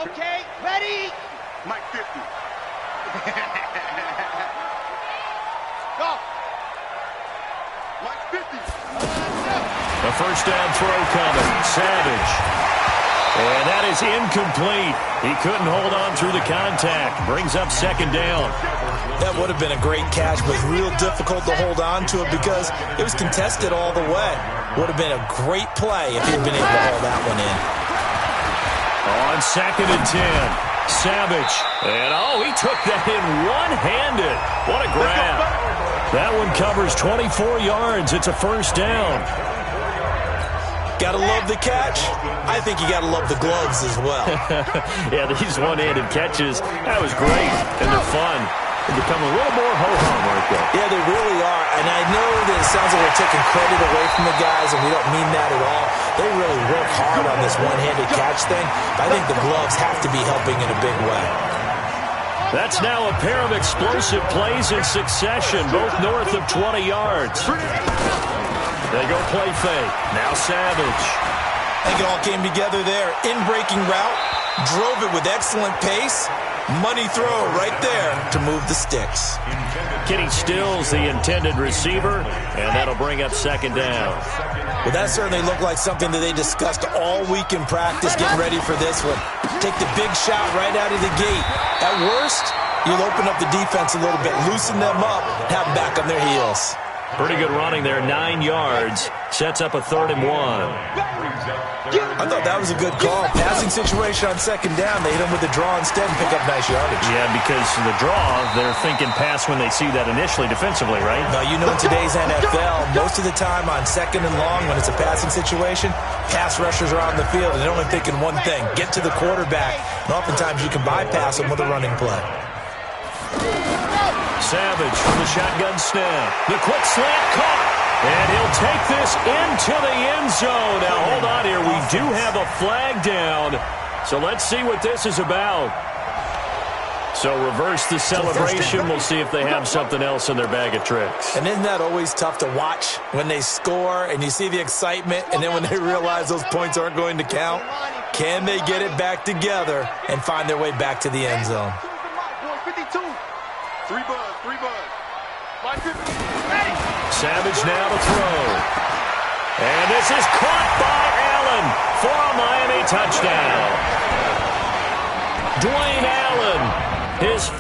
Okay, ready? Mike 50. Go. Mike 50. A first down throw coming. Savage. And that is incomplete. He couldn't hold on through the contact. Brings up second down. That would have been a great catch, but real difficult to hold on to it because it was contested all the way. Would have been a great play if he'd been able to hold that one in. On 2nd and 10, Savage. And, he took that in one-handed. What a grab. That one covers 24 yards. It's a first down. Got to love the catch. I think you got to love the gloves as well. Yeah, these one-handed catches, that was great, and they're fun. They become a little more ho-hum, aren't they? Yeah, they really are. And I know that it sounds like we're taking credit away from the guys, and we don't mean that at all. They really work hard on this one-handed catch thing. But I think the gloves have to be helping in a big way. That's now a pair of explosive plays in succession, both north of 20 yards. They go play fake. Now Savage. I think it all came together there. In-breaking route. Drove it with excellent pace. Money throw right there to move the sticks. Kenny Stills, the intended receiver, and that'll bring up second down. Well, that certainly looked like something that they discussed all week in practice, getting ready for this one. Take the big shot right out of the gate. At worst, you'll open up the defense a little bit, loosen them up, and have them back on their heels. Pretty good running there, 9 yards. Sets up a 3rd and 1. I thought that was a good call. Passing situation on second down. They hit him with the draw instead and pick up nice yardage. Yeah, because the draw, they're thinking pass when they see that initially defensively, right? No, you know in today's NFL, most of the time on second and long when it's a passing situation, pass rushers are on the field and they're only thinking one thing, get to the quarterback. And oftentimes you can bypass them with a running play. Savage from the shotgun snap. The quick slant caught. And he'll take this into the end zone. Now, hold on here. We do have a flag down. So let's see what this is about. So reverse the celebration. We'll see if they have something else in their bag of tricks. And isn't that always tough to watch when they score and you see the excitement and then when they realize those points aren't going to count? Can they get it back together and find their way back to the end zone? 52. 3 buzz. Savage now to throw. And this is caught by Allen for a Miami touchdown. Dwayne Allen, his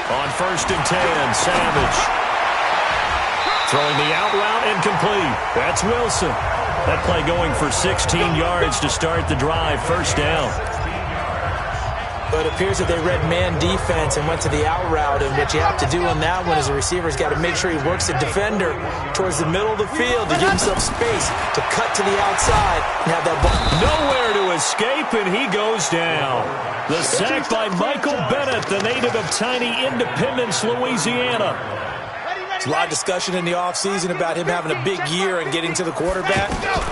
On 1st and 10, Savage. Throwing the out route incomplete. That's Wilson. That play going for 16 yards to start the drive. First down. But it appears that they read man defense and went to the out route, and what you have to do on that one is the receiver's got to make sure he works the defender towards the middle of the field to give himself space to cut to the outside and have that ball. Nowhere to escape, and he goes down. The sack by Michael Bennett, the native of tiny Independence, Louisiana. There's a lot of discussion in the offseason about him having a big year and getting to the quarterback.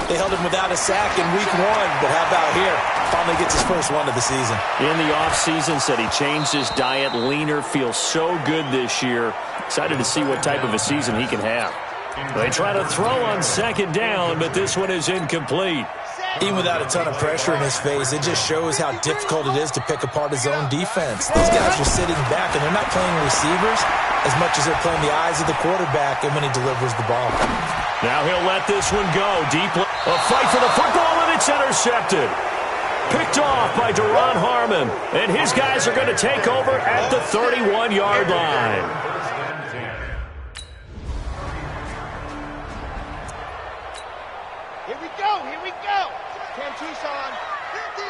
They held him without a sack in week 1, but how about here? Finally gets his first one of the season. In the offseason, said he changed his diet, leaner, feels so good this year. Excited to see what type of a season he can have. They try to throw on second down, but this one is incomplete. Even without a ton of pressure in his face, it just shows how difficult it is to pick apart his own defense. These guys are sitting back, and they're not playing receivers as much as they're playing the eyes of the quarterback and when he delivers the ball. Now he'll let this one go. Deep, a fight for the football, and it's intercepted. Picked off by Duron Harmon, and his guys are going to take over at the 31-yard line. Here we go. 10 Tucson. 50.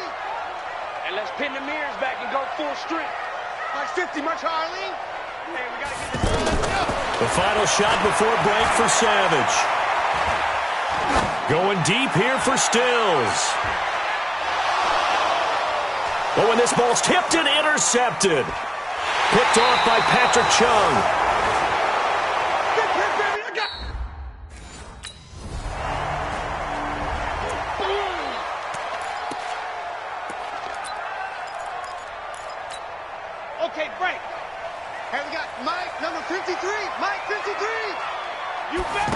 And let's pin the mirrors back and go full strength. Like 50, much higher, Lee. Hey, we got to get this. Let's go. The final shot before break for Savage. Going deep here for Stills. Oh, and this ball's tipped and intercepted. Picked off by Patrick Chung. Okay, break. Hey, we got Mike, number 53. Mike, 53. You bet.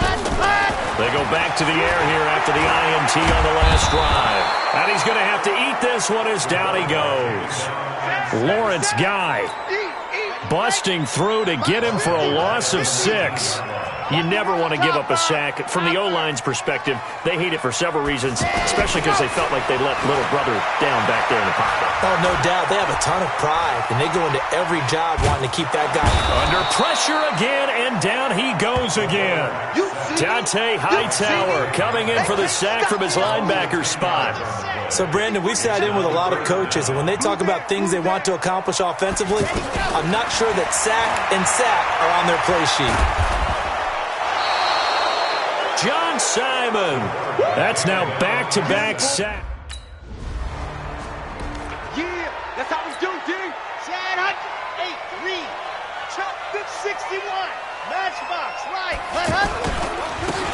They go back to the air here after the INT on the last drive. And he's going to have to eat this one as down he goes. Lawrence Guy busting through to get him for a loss of 6. You never want to give up a sack. From the O-line's perspective, they hate it for several reasons, especially because they felt like they let little brother down back there in the pocket. Oh, no doubt. They have a ton of pride, and they go into every job wanting to keep that guy under pressure again, and down he goes again. Dante Hightower coming in for the sack from his linebacker spot. So, Brandon, we've sat in with a lot of coaches, and when they talk about things they want to accomplish offensively, I'm not sure that sack and sack are on their play sheet. John Simon. That's now back-to-back sack. Yeah, that's how we do, D. Chad Hunt, 8-3. Chuck, 661. Matchbox, right.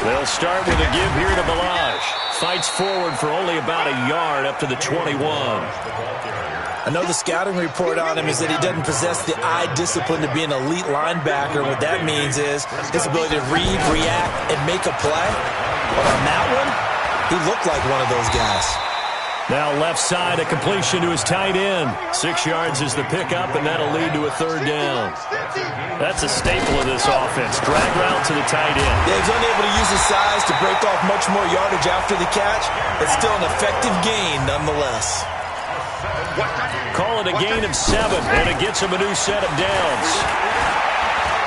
They'll start with a give here to Balazs. Fights forward for only about a yard up to the 21. I know the scouting report on him is that he doesn't possess the eye discipline to be an elite linebacker. What that means is his ability to read, react, and make a play. But on that one, he looked like one of those guys. Now left side, a completion to his tight end. 6 yards is the pickup, and that'll lead to a third down. That's a staple of this offense. Drag route to the tight end. Yeah, he's unable to use his size to break off much more yardage after the catch. It's still an effective gain nonetheless. Call it a gain of 7, and it gets him a new set of downs.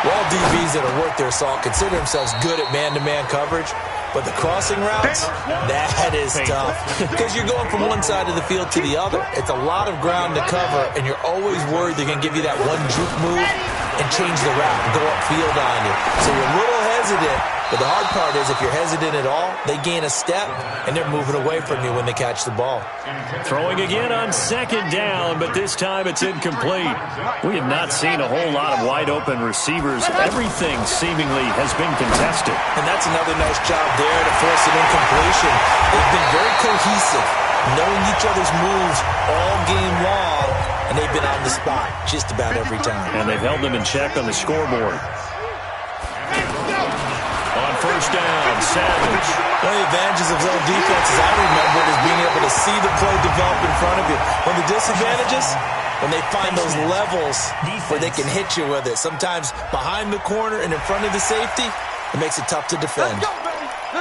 All DBs that are worth their salt consider themselves good at man-to-man coverage, but the crossing routes, that is tough. Because you're going from one side of the field to the other. It's a lot of ground to cover, and you're always worried they're going to give you that one juke move and change the route and go upfield on you. So you're a little hesitant, but the hard part is if you're hesitant at all, they gain a step, and they're moving away from you when they catch the ball. Throwing again on second down, but this time it's incomplete. We have not seen a whole lot of wide-open receivers. Everything seemingly has been contested. And that's another nice job there to force an incompletion. They've been very cohesive, knowing each other's moves all game long, and they've been on the spot just about every time. And they've held them in check on the scoreboard. On first down, Savage. One of the advantages of zone defense, as I remember it, is being able to see the play develop in front of you. One of the disadvantages, when they find those levels where they can hit you with it. Sometimes behind the corner and in front of the safety, it makes it tough to defend.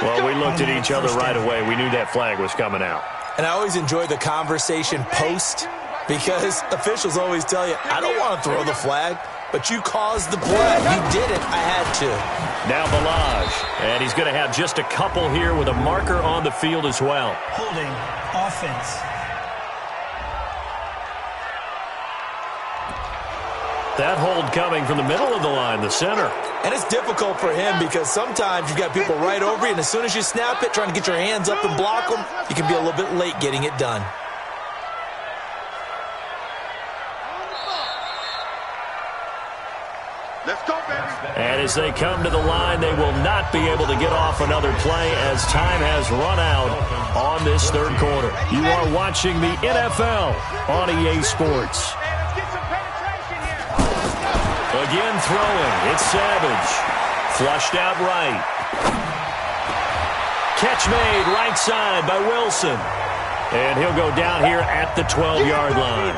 Well, we looked at each other right away. We knew that flag was coming out. And I always enjoy the conversation post, because officials always tell you, I don't want to throw the flag, but you caused the play. You did it. I had to. Now Balazs, and he's going to have just a couple here with a marker on the field as well. Holding offense. That hold coming from the middle of the line, the center. And it's difficult for him because sometimes you've got people right over you, and as soon as you snap it, trying to get your hands up and block them, you can be a little bit late getting it done. Let's go, baby. And And as they come to the line, they will not be able to get off another play as time has run out on this third quarter. You are watching the NFL on EA Sports. Again throwing. It's Savage. Flushed out right. Catch made right side by Wilson. And he'll go down here at the 12-yard line.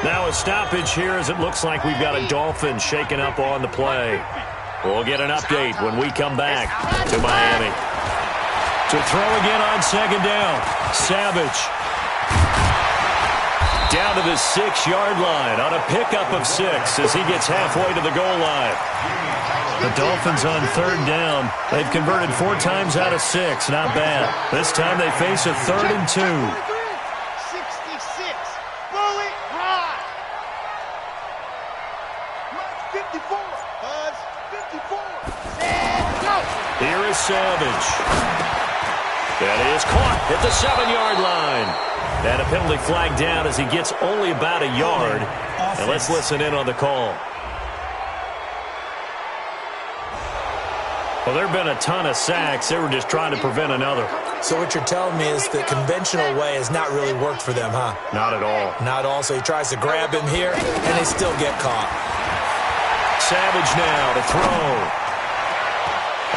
Now a stoppage here as it looks like we've got a Dolphin shaking up on the play. We'll get an update when we come back to Miami. To throw again on second down. Savage. Down to the 6-yard line on a pickup of 6 as he gets halfway to the goal line. The Dolphins on third down. They've converted 4 times out of 6. Not bad. This time they face a 3rd and 2. 66. Bullet high. 54. Buzz. 54. And go. Here is Savage. That is caught at the 7-yard line. And a penalty flag down as he gets only about a yard. And let's listen in on the call. Well, there have been a ton of sacks. They were just trying to prevent another. So what you're telling me is the conventional way has not really worked for them, huh? Not at all. Not all. So he tries to grab him here, and they still get caught. Savage now to throw.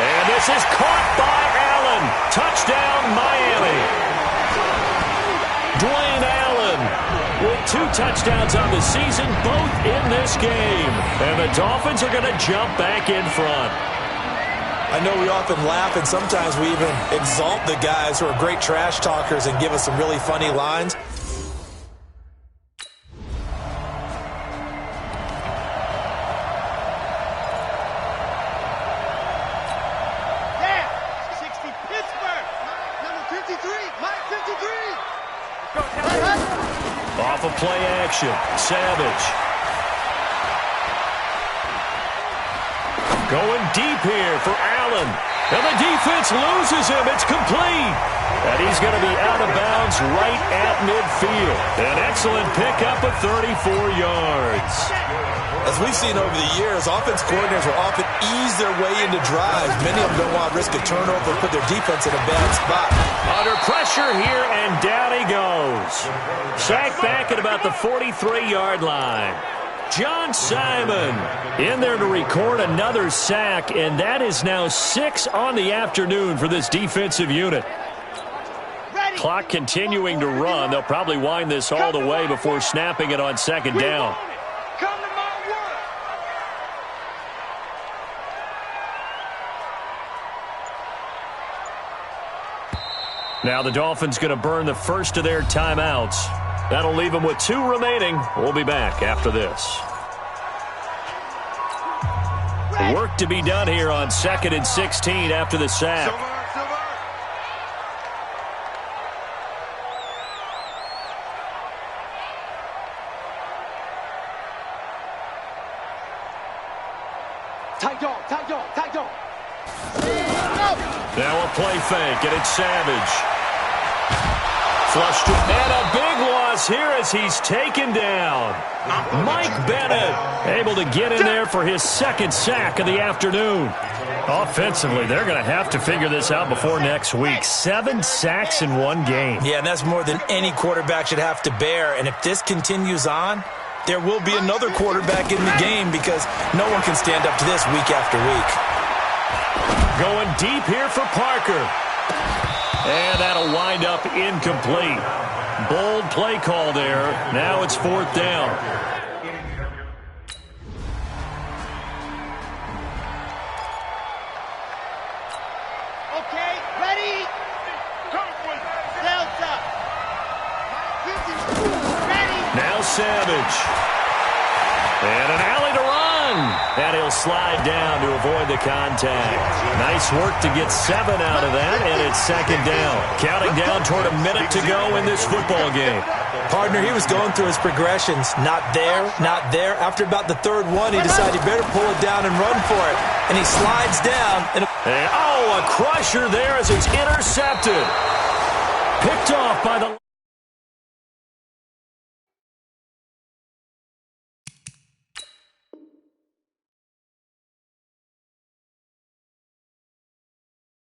And this is caught by Allen. Touchdown, Miami. Dwayne Allen with 2 touchdowns on the season, both in this game. And the Dolphins are going to jump back in front. I know we often laugh, and sometimes we even exalt the guys who are great trash talkers and give us some really funny lines. Yeah. 60 Pittsburgh. Number 53. Mike 53. Off of play action. Savage. Going deep here for Allen. And the defense loses him. It's complete. And he's going to be out of bounds right at midfield. An excellent pickup of 34 yards. As we've seen over the years, offense coordinators will often ease their way into drives. Many of them don't want to risk a turnover or put their defense in a bad spot. Under pressure here, and down he goes. Sacked back at about the 43-yard line. John Simon in there to record another sack, and that is now 6 on the afternoon for this defensive unit. Clock continuing to run. They'll probably wind this all the way before snapping it on second down. Come to my work. Now the Dolphins going to burn the first of their timeouts. That'll leave them with 2 remaining. We'll be back after this. Work to be done here on 2nd and 16 after the sack. Tight dog, tight dog, tight dog. Now a play fake, and it's Savage. Flushed and a big loss here as he's taken down. Mike Bennett able to get in there for his 2nd sack of the afternoon. Offensively, they're going to have to figure this out before next week. 7 sacks in 1 game. Yeah, and that's more than any quarterback should have to bear. And if this continues on, there will be another quarterback in the game because no one can stand up to this week after week. Going deep here for Parker. And that'll wind up incomplete. Bold play call there. Now it's 4th down. Okay, ready? Delta. Ready? Now Savage. And an alley to run. And he'll slide down to avoid the contact. Nice work to get 7 out of that, and it's 2nd down. Counting down toward a minute to go in this football game. Partner, he was going through his progressions. Not there, not there. After about the 3rd one, he decided he better pull it down and run for it. And he slides down. And a crusher there as it's intercepted. Picked off by the...